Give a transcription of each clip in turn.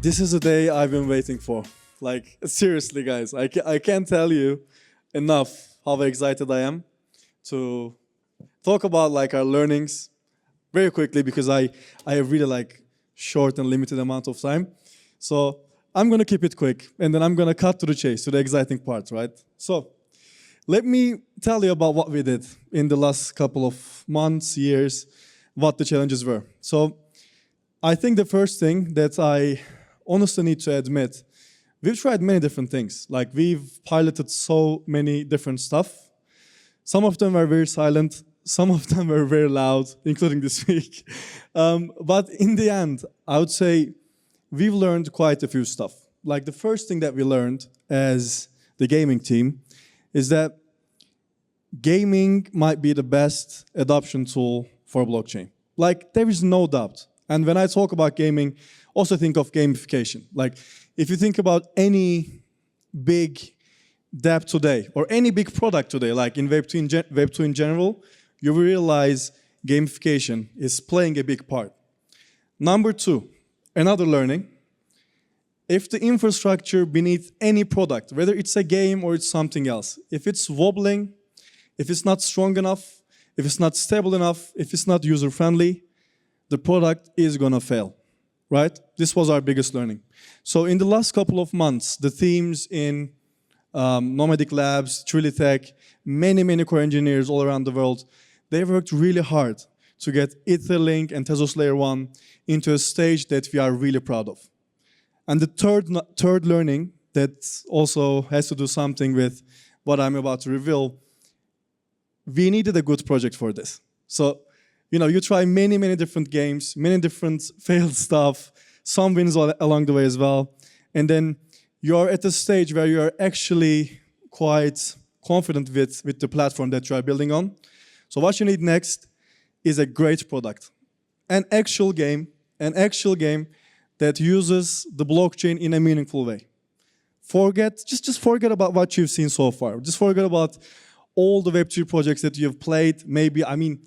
This is a day I've been waiting for. Like, seriously, guys, I can't tell you enough how excited I am to talk about like our learnings very quickly because I have really like short and limited amount of time. So I'm gonna keep it quick and then I'm gonna cut to the chase, to the exciting part, right? So let me tell you about what we did in the last couple of months, years, what the challenges were. So I think the first thing that I honestly need to admit, we've tried many different things. Like we've piloted so many different stuff. Some of them were very silent, some of them were very loud, including this week. But in the end, I would say we've learned quite a few stuff. Like the first thing that we learned as the gaming team is that gaming might be the best adoption tool for blockchain. Like there is no doubt. And when I talk about gaming, also think of gamification. Like if you think about any big dApp today or any big product today, like in Web2 in general, you will realize gamification is playing a big part. Number two, another learning, if the infrastructure beneath any product, whether it's a game or it's something else, if it's wobbling, if it's not strong enough, if it's not stable enough, if it's not user-friendly, the product is gonna fail, right? This was our biggest learning. So in the last couple of months, the teams in Nomadic Labs, Trilitech, many core engineers all around the world, they worked really hard to get Etherlink and Tezos Layer 1 into a stage that we are really proud of. And the third learning that also has to do something with what I'm about to reveal, we needed a good project for this. So, you know, you try many different games, many different failed stuff, some wins along the way as well. And then you're at a stage where you're actually quite confident with the platform that you are building on. So what you need next is a great product. An actual game that uses the blockchain in a meaningful way. Just forget about what you've seen so far. Just forget about all the Web3 projects that you've played. Maybe, I mean,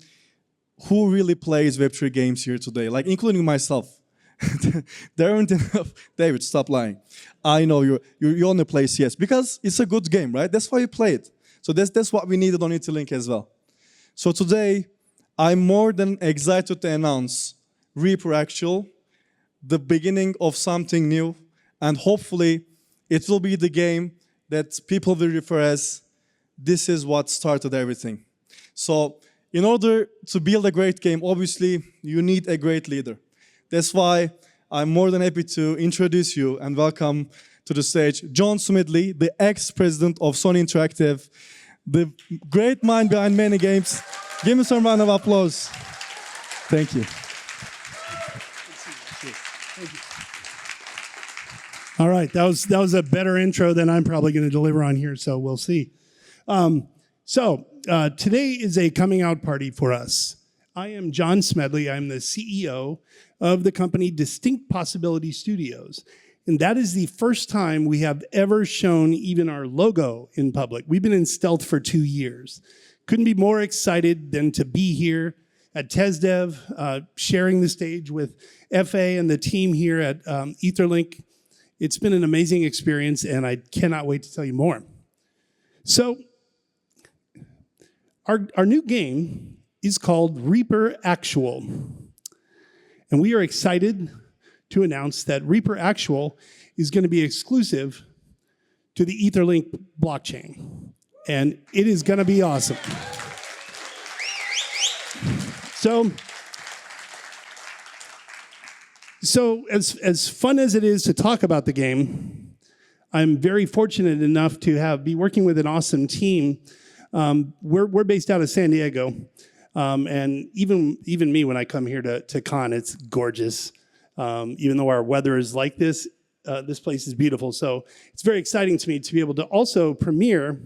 who really plays Web3 games here today? Like, including myself. There aren't enough. David, stop lying. I know you only play CS because it's a good game, right? That's why you play it. So that's what we needed on Etherlink as well. So today, I'm more than excited to announce Reaper Actual, the beginning of something new, and hopefully it will be the game that people will refer as this is what started everything. So in order to build a great game, obviously you need a great leader. That's why I'm more than happy to introduce you and welcome to the stage John Smedley, the ex-president of Sony Interactive, the great mind behind many games. Give me some round of applause. Thank you. All right, that was a better intro than I'm probably going to deliver on here, so we'll see. Today is a coming out party for us. I am John Smedley. I'm the CEO of the company Distinct Possibility Studios. And that is the first time we have ever shown even our logo in public. We've been in stealth for 2 years. Couldn't be more excited than to be here at TezDev, sharing the stage with Efe and the team here at Etherlink. It's been an amazing experience, and I cannot wait to tell you more. So, our new game is called Reaper Actual. And we are excited to announce that Reaper Actual is going to be exclusive to the Etherlink blockchain. And it is going to be awesome. So as fun as it is to talk about the game, I'm very fortunate enough to be working with an awesome team. We're based out of San Diego, and even me when I come here to con, it's gorgeous. Even though our weather is like this, this place is beautiful. So it's very exciting to me to be able to also premiere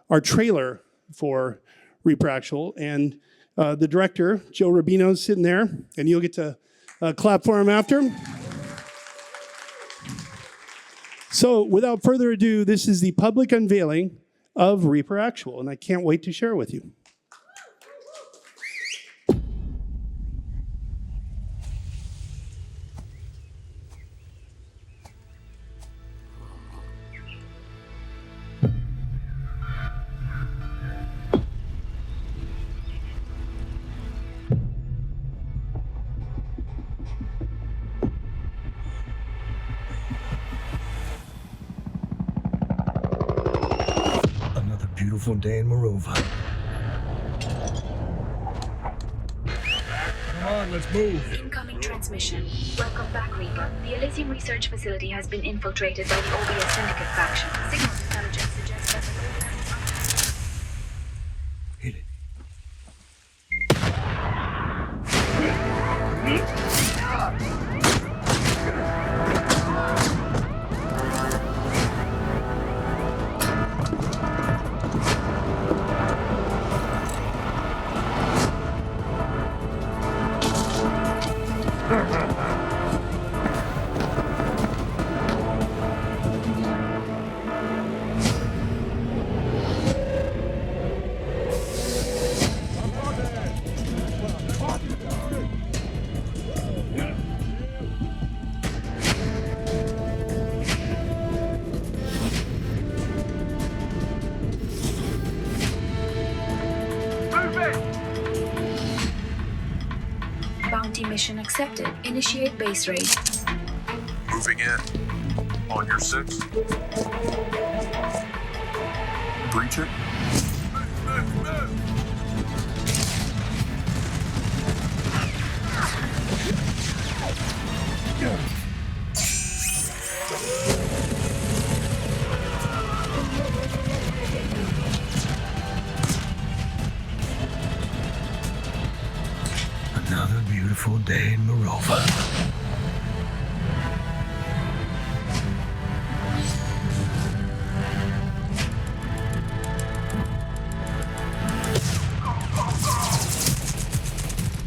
our trailer for Reaper Actual, and the director Joe Rubino's sitting there, and you'll get to clap for him after. So without further ado, this is the public unveiling of Reaper Actual, and I can't wait to share it with you. beautiful day in Morova. Come on, let's move. Incoming transmission. Welcome back, Reaper. The Elysium Research Facility has been infiltrated by the OBS Syndicate faction. Signal intelligence suggests that the Hit it. bounty mission accepted. Initiate base raid. Moving in. On your 6. Breach it. Another beautiful day in Morova.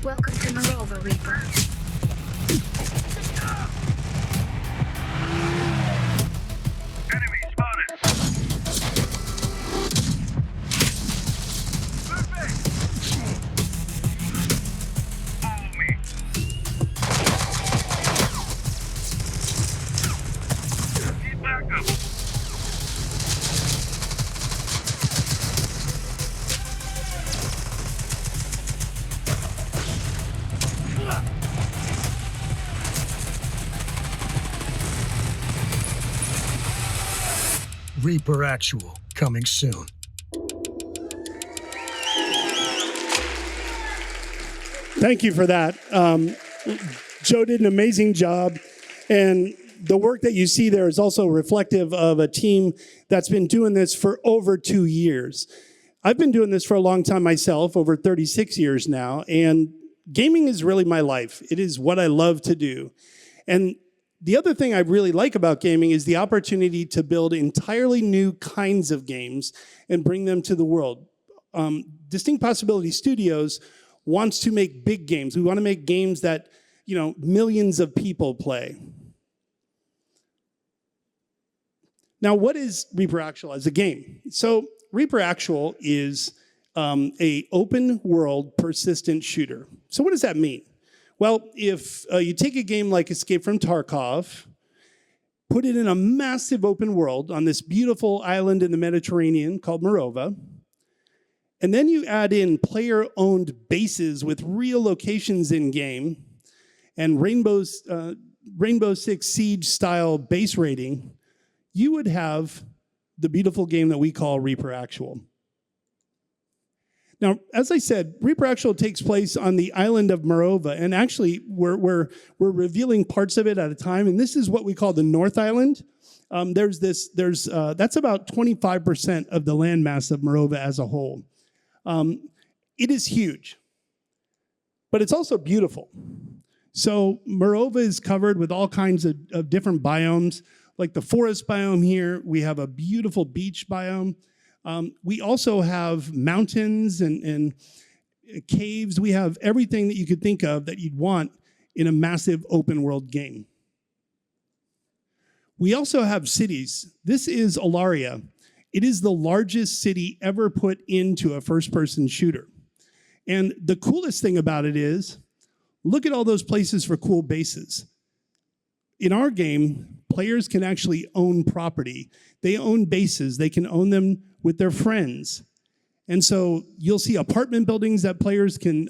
Welcome to Morova, Reaper. Enemy spotted. Moving. Follow me. Need backup. Reaper Actual, coming soon. Thank you for that. Joe did an amazing job. And the work that you see there is also reflective of a team that's been doing this for over 2 years. I've been doing this for a long time myself, over 36 years now. And gaming is really my life. It is what I love to do. And the other thing I really like about gaming is the opportunity to build entirely new kinds of games and bring them to the world. Distinct Possibility Studios wants to make big games. We want to make games that, millions of people play. Now, what is Reaper Actual as a game? So Reaper Actual is a open world persistent shooter. So what does that mean? Well, if you take a game like Escape from Tarkov, put it in a massive open world on this beautiful island in the Mediterranean called Morova, and then you add in player-owned bases with real locations in-game and Rainbow Six Siege-style base raiding, you would have the beautiful game that we call Reaper Actual. Now, as I said, Reaper Actual takes place on the island of Morova, and actually, we're revealing parts of it at a time, and this is what we call the North Island. That's about 25% of the landmass of Morova as a whole. It is huge, but it's also beautiful. So Morova is covered with all kinds of different biomes, like the forest biome here. We have a beautiful beach biome. We also have mountains and caves. We have everything that you could think of that you'd want in a massive open world game. We also have cities. This is Alaria. It is the largest city ever put into a first-person shooter. And the coolest thing about it is, look at all those places for cool bases. In our game, players can actually own property. They own bases. They can own them with their friends. And so you'll see apartment buildings that players can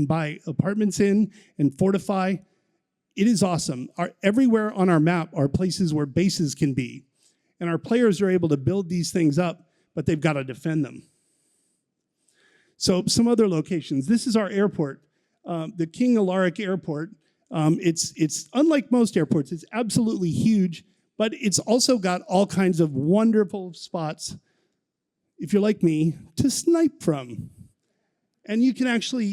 buy apartments in and fortify. It is awesome. Everywhere on our map are places where bases can be. And our players are able to build these things up, but they've got to defend them. So some other locations. This is our airport, the King Alaric Airport. It's unlike most airports. It's absolutely huge, but it's also got all kinds of wonderful spots, if you're like me, to snipe from. And you can actually,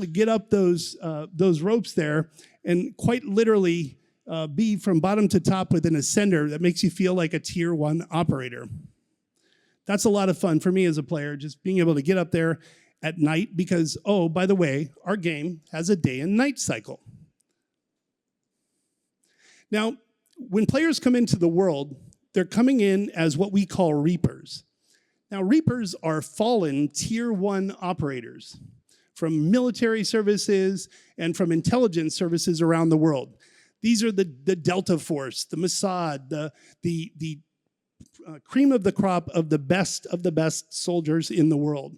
get up those ropes there and quite literally be from bottom to top with an ascender that makes you feel like a tier 1 operator. That's a lot of fun for me as a player, just being able to get up there at night because, oh, by the way, our game has a day and night cycle. Now, when players come into the world, they're coming in as what we call Reapers. Now, Reapers are fallen tier 1 operators from military services and from intelligence services around the world. These are the Delta Force, the Mossad, the cream of the crop of the best soldiers in the world.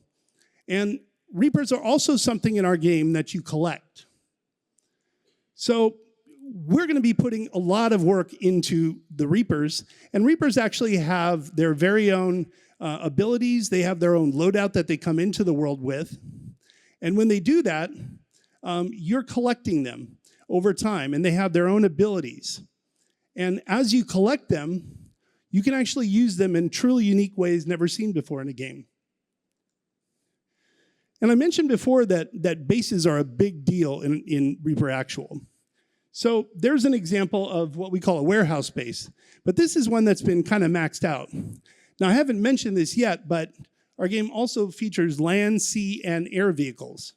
And Reapers are also something in our game that you collect. So we're going to be putting a lot of work into the Reapers, and Reapers actually have their very own abilities. They have their own loadout that they come into the world with. And when they do that, you're collecting them over time, and they have their own abilities. And as you collect them, you can actually use them in truly unique ways never seen before in a game. And I mentioned before that bases are a big deal in Reaper Actual. So there's an example of what we call a warehouse base, but this is one that's been kind of maxed out. Now, I haven't mentioned this yet, but our game also features land, sea, and air vehicles.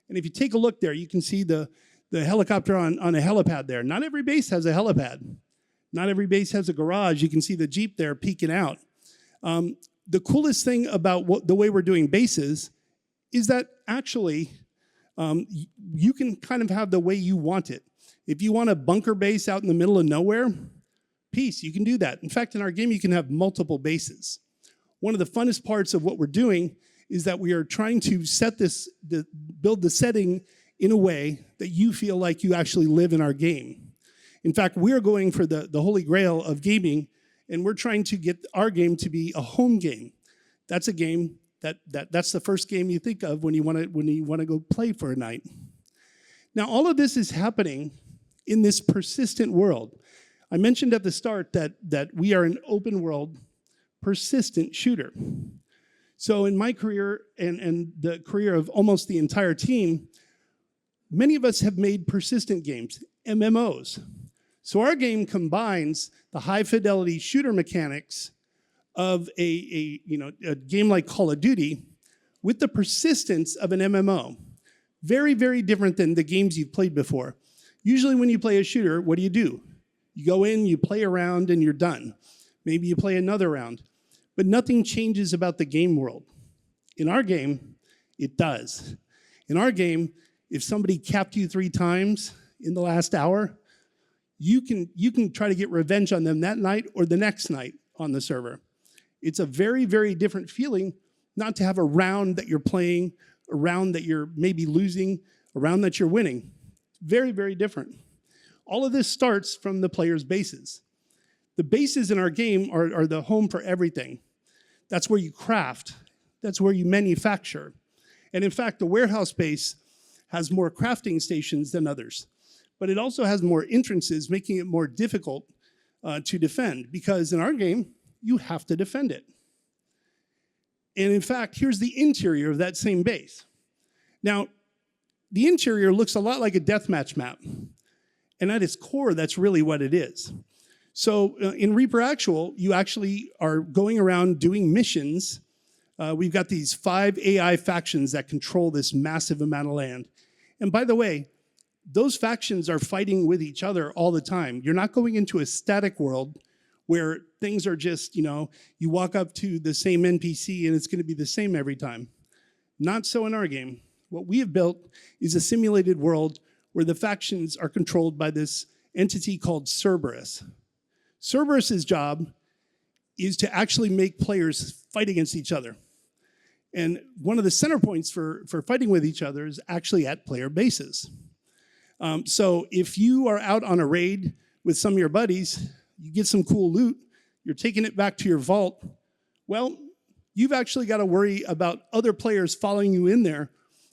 And if you take a look there, you can see the helicopter on a helipad there. Not every base has a helipad. Not every base has a garage. You can see the Jeep there peeking out. The coolest thing about the way we're doing bases is that actually you can kind of have the way you want it. If you want a bunker base out in the middle of nowhere, peace, you can do that. In fact, in our game, you can have multiple bases. One of the funnest parts of what we're doing is that we are trying to build the setting in a way that you feel like you actually live in our game. In fact, we're going for the holy grail of gaming, and we're trying to get our game to be a home game. That's a game that's the first game you think of when you want to go play for a night. Now, all of this is happening in this persistent world. I mentioned at the start that we are an open world, persistent shooter. So in my career and the career of almost the entire team, many of us have made persistent games, MMOs. So our game combines the high fidelity shooter mechanics of a game like Call of Duty with the persistence of an MMO. Very, very different than the games you've played before. Usually when you play a shooter, what do? You go in, you play a round, and you're done. Maybe you play another round. But nothing changes about the game world. In our game, it does. In our game, if somebody capped you 3 times in the last hour, you can try to get revenge on them that night or the next night on the server. It's a very, very different feeling not to have a round that you're playing, a round that you're maybe losing, a round that you're winning. Very, very different. All of this starts from the player's bases. The bases in our game are the home for everything. That's where you craft. That's where you manufacture. And in fact, the warehouse base has more crafting stations than others. But it also has more entrances, making it more difficult to defend. Because in our game, you have to defend it. And in fact, here's the interior of that same base. Now, the interior looks a lot like a deathmatch map. And at its core, that's really what it is. So in Reaper Actual, you actually are going around doing missions. We've got these 5 AI factions that control this massive amount of land. And by the way, those factions are fighting with each other all the time. You're not going into a static world where things are just, you walk up to the same NPC and it's going to be the same every time. Not so in our game. What we have built is a simulated world where the factions are controlled by this entity called Cerberus. Cerberus's job is to actually make players fight against each other. And one of the center points for fighting with each other is actually at player bases. So if you are out on a raid with some of your buddies, you get some cool loot, you're taking it back to your vault, well, you've actually got to worry about other players following you in there.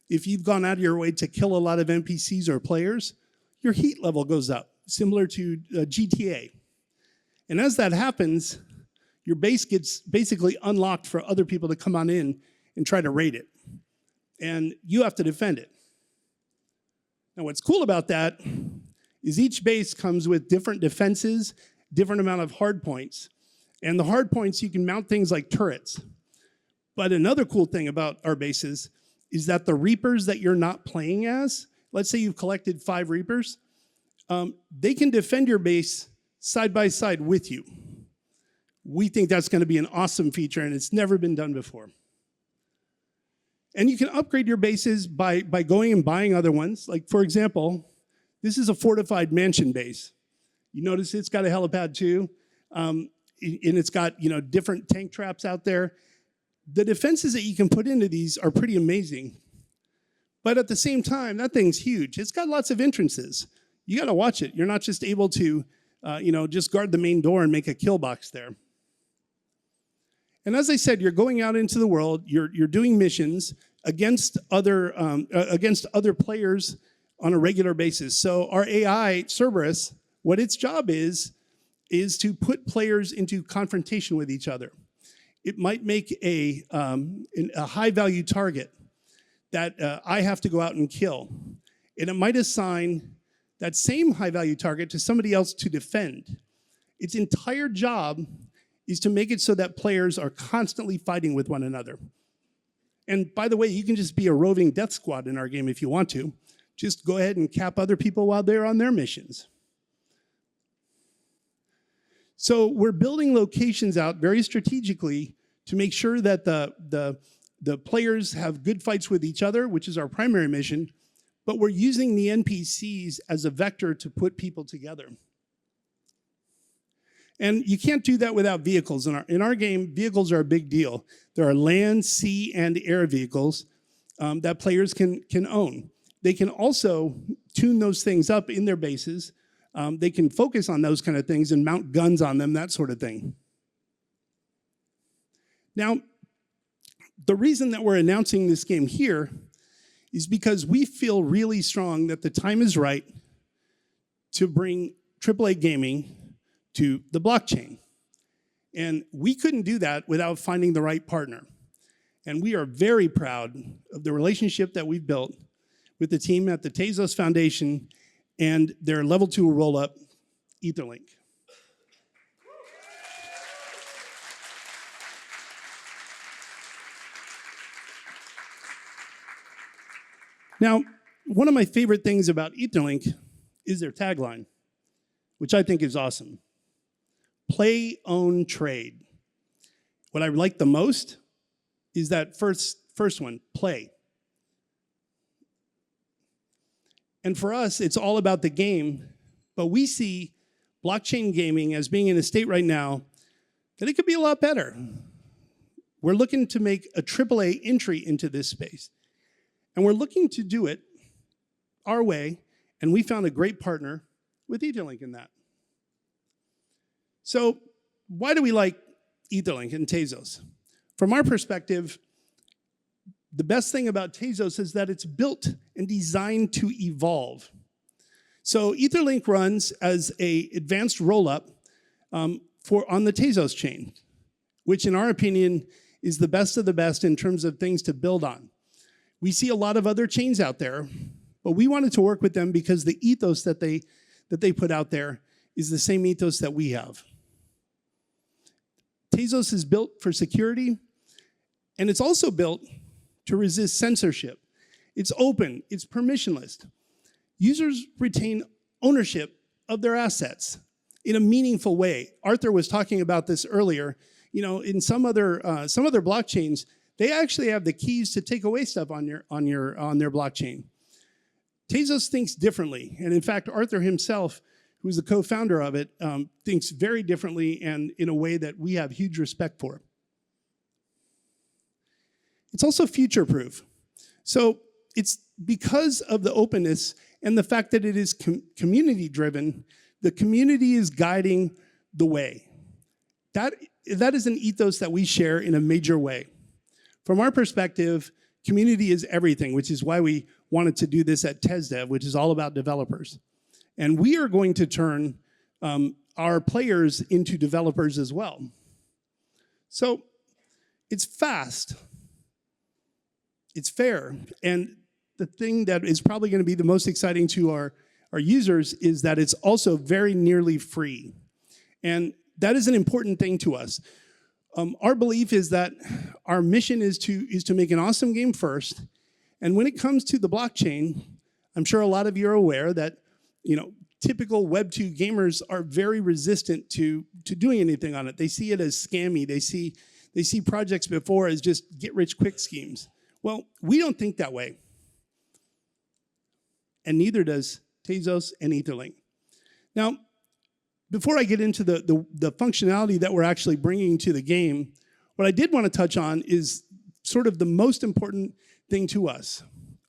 If you've gone out of your way to kill a lot of NPCs or players, your heat level goes up, similar to GTA. And as that happens, your base gets basically unlocked for other people to come on in and try to raid it. And you have to defend it. Now, what's cool about that is each base comes with different defenses, different amount of hard points. And the hard points, you can mount things like turrets. But another cool thing about our bases is that the Reapers that you're not playing as, let's say you've collected 5 Reapers, they can defend your base side by side with you. We think that's going to be an awesome feature, and it's never been done before. And you can upgrade your bases by going and buying other ones. Like, for example, this is a fortified mansion base. You notice it's got a helipad too, and it's got different tank traps out there. The defenses that you can put into these are pretty amazing. But at the same time, that thing's huge. It's got lots of entrances. You got to watch it. You're not just able to, just guard the main door and make a kill box there. And as I said, you're going out into the world. You're doing missions against other players on a regular basis. So our AI, Cerberus, what its job is to put players into confrontation with each other. It might make a high-value target that I have to go out and kill. And it might assign that same high-value target to somebody else to defend. Its entire job is to make it so that players are constantly fighting with one another. And by the way, you can just be a roving death squad in our game if you want to. Just go ahead and cap other people while they're on their missions. So we're building locations out very strategically to make sure that the players have good fights with each other, which is our primary mission, but we're using the NPCs as a vector to put people together. And you can't do that without vehicles. In our game, vehicles are a big deal. There are land, sea, and air vehicles that players can own. They can also tune those things up in their bases. They can focus on those kind of things and mount guns on them, that sort of thing. Now, the reason that we're announcing this game here is because we feel really strong that the time is right to bring AAA gaming to the blockchain. And we couldn't do that without finding the right partner. And we are very proud of the relationship that we've built with the team at the Tezos Foundation and their level 2 roll-up, Etherlink. Now, one of my favorite things about Etherlink is their tagline, which I think is awesome. Play, own, trade. What I like the most is that first one, play. And for us, it's all about the game, but we see blockchain gaming as being in a state right now that it could be a lot better. We're looking to make a AAA entry into this space. And we're looking to do it our way, and we found a great partner with Etherlink in that. So why do we like Etherlink and Tezos? From our perspective, the best thing about Tezos is that it's built and designed to evolve. So Etherlink runs as an advanced rollup on the Tezos chain, which in our opinion is the best of the best in terms of things to build on. We see a lot of other chains out there, but we wanted to work with them because the ethos that they put out there is the same ethos that we have. Tezos is built for security, and it's also built to resist censorship. It's open, it's permissionless. Users retain ownership of their assets in a meaningful way. Arthur was talking about this earlier. In some other blockchains, they actually have the keys to take away stuff on their blockchain. Tezos thinks differently, and in fact, Arthur himself, who's the co-founder of it, thinks very differently and in a way that we have huge respect for. It's also future-proof. So it's because of the openness and the fact that it is community-driven, the community is guiding the way. That is an ethos that we share in a major way. From our perspective, community is everything, which is why we wanted to do this at TezDev, which is all about developers. And we are going to turn our players into developers as well. So it's fast, it's fair, and the thing that is probably going to be the most exciting to our users is that it's also very nearly free. And that is an important thing to us. Our belief is that our mission is to make an awesome game first. And when it comes to the blockchain, I'm sure a lot of you are aware that typical Web 2 gamers are very resistant to doing anything on it. They see it as scammy. They see projects before as just get-rich-quick schemes. Well, we don't think that way. And neither does Tezos and Etherlink. Now, before I get into the functionality that we're actually bringing to the game, what I did want to touch on is sort of the most important thing to us.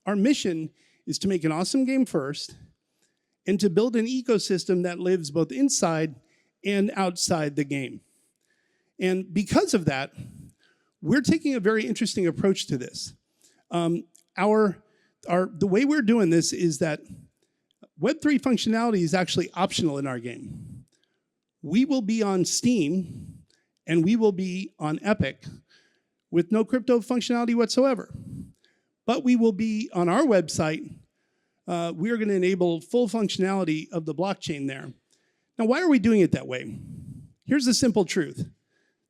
Our mission is to make an awesome game first and to build an ecosystem that lives both inside and outside the game. And because of that, we're taking a very interesting approach to this. The way we're doing this is that Web3 functionality is actually optional in our game. We will be on Steam and we will be on Epic with no crypto functionality whatsoever. But we will be on our website. We are going to enable full functionality of the blockchain there. Now, why are we doing it that way? Here's the simple truth.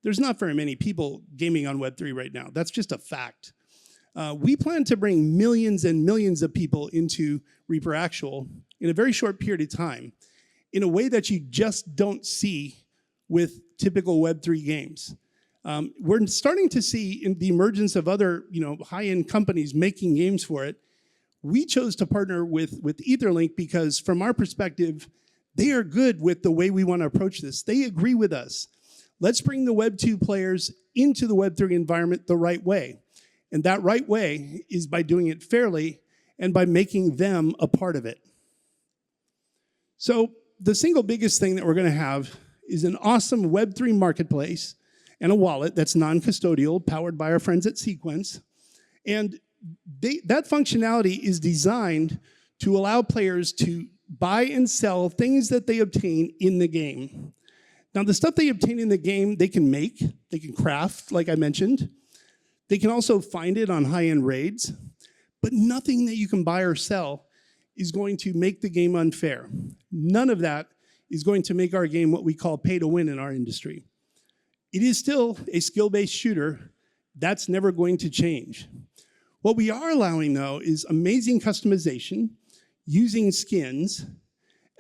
There's not very many people gaming on Web3 right now. That's just a fact. We plan to bring millions and millions of people into Reaper Actual in a very short period of time in a way that you just don't see with typical Web3 games. We're starting to see the emergence of other high-end companies making games for it. We chose to partner with Etherlink because from our perspective, they are good with the way we want to approach this. They agree with us. Let's bring the Web 2 players into the Web 3 environment the right way. And that right way is by doing it fairly and by making them a part of it. So the single biggest thing that we're going to have is an awesome Web 3 marketplace and a wallet that's non-custodial, powered by our friends at Sequence. And that functionality is designed to allow players to buy and sell things that they obtain in the game. Now, the stuff they obtain in the game, they can make, they can craft, like I mentioned. They can also find it on high-end raids, but nothing that you can buy or sell is going to make the game unfair. None of that is going to make our game what we call pay to win in our industry. It is still a skill-based shooter. That's never going to change. What we are allowing, though, is amazing customization, using skins,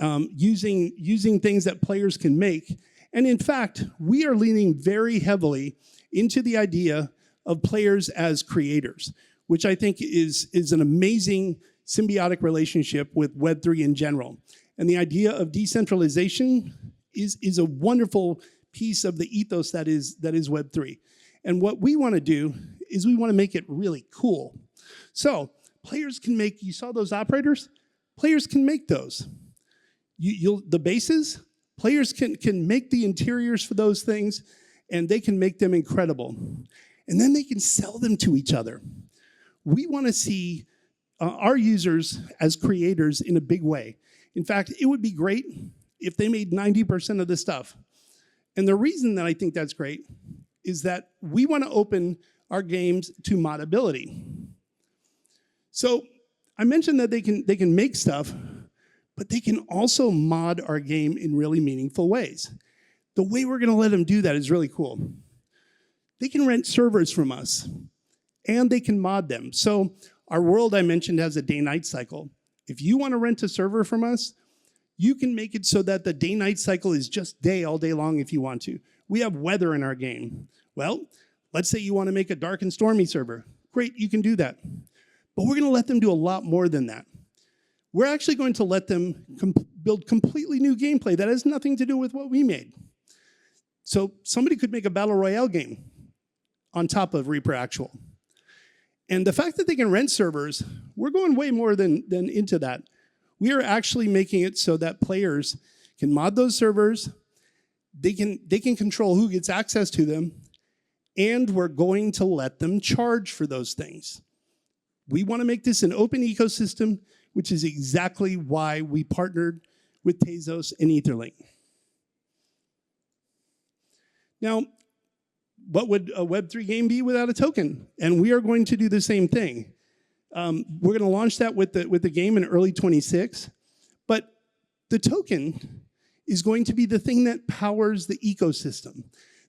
using things that players can make. And in fact, we are leaning very heavily into the idea of players as creators, which I think is an amazing symbiotic relationship with Web3 in general. And the idea of decentralization is a wonderful piece of the ethos that is Web3. And what we want to do is we want to make it really cool. So players can make, you saw those operators? Players can make those. The bases, players can make the interiors for those things, and they can make them incredible. And then they can sell them to each other. We want to see our users as creators in a big way. In fact, it would be great if they made 90% of the stuff. And the reason that I think that's great is that we want to open our games to modability. So I mentioned that they can make stuff, but they can also mod our game in really meaningful ways. The way we're going to let them do that is really cool. They can rent servers from us, and they can mod them. So our world I mentioned has a day-night cycle. If you want to rent a server from us, you can make it so that the day-night cycle is just day all day long if you want to. We have weather in our game. Well, let's say you want to make a dark and stormy server. Great, you can do that. But we're going to let them do a lot more than that. We're actually going to let them build completely new gameplay that has nothing to do with what we made. So somebody could make a battle royale game on top of Reaper Actual. And the fact that they can rent servers, we're going way more than into that. We are actually making it so that players can mod those servers, they can control who gets access to them, and we're going to let them charge for those things. We want to make this an open ecosystem, which is exactly why we partnered with Tezos and Etherlink. Now, what would a Web3 game be without a token? And we are going to do the same thing. We're going to launch that with the game in early 26. But the token is going to be the thing that powers the ecosystem.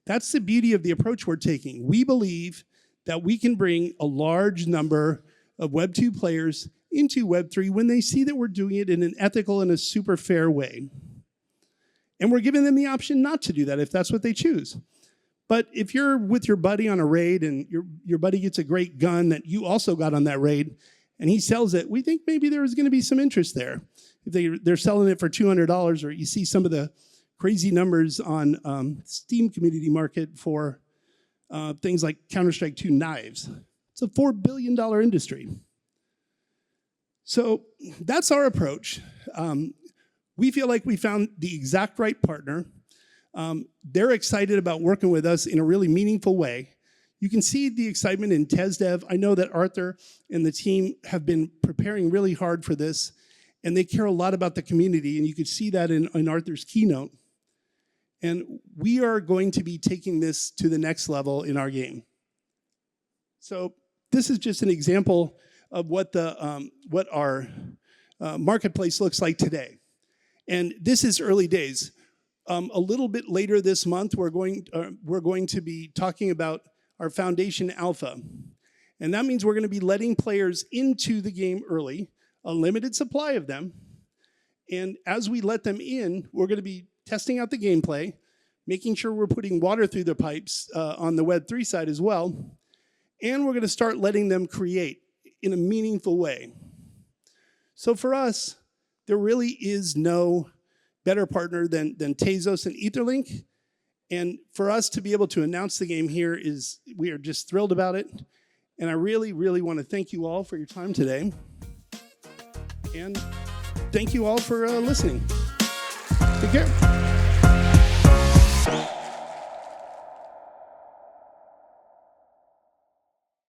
That's the beauty of the approach we're taking. We believe that we can bring a large number of Web 2 players into Web 3 when they see that we're doing it in an ethical and a super fair way. And we're giving them the option not to do that if that's what they choose. But if you're with your buddy on a raid and your buddy gets a great gun that you also got on that raid and he sells it, we think maybe there's going to be some interest there. If they're selling it for $200, or you see some of the crazy numbers on Steam Community Market for things like Counter-Strike 2 knives. It's a $4 billion industry. So that's our approach. We feel like we found the exact right partner. They're excited about working with us in a really meaningful way. You can see the excitement in TezDev. I know that Arthur and the team have been preparing really hard for this, and they care a lot about the community, and you could see that in Arthur's keynote. And we are going to be taking this to the next level in our game. So this is just an example of what our marketplace looks like today. And this is early days. A little bit later this month, we're going to be talking about our Foundation Alpha. And that means we're going to be letting players into the game early, a limited supply of them. And as we let them in, we're going to be testing out the gameplay, making sure we're putting water through the pipes on the Web3 side as well. And we're going to start letting them create in a meaningful way. So for us, there really is no better partner than Tezos and Etherlink. And for us to be able to announce the game here we are just thrilled about it. And I really, really want to thank you all for your time today. And thank you all for listening. Take care.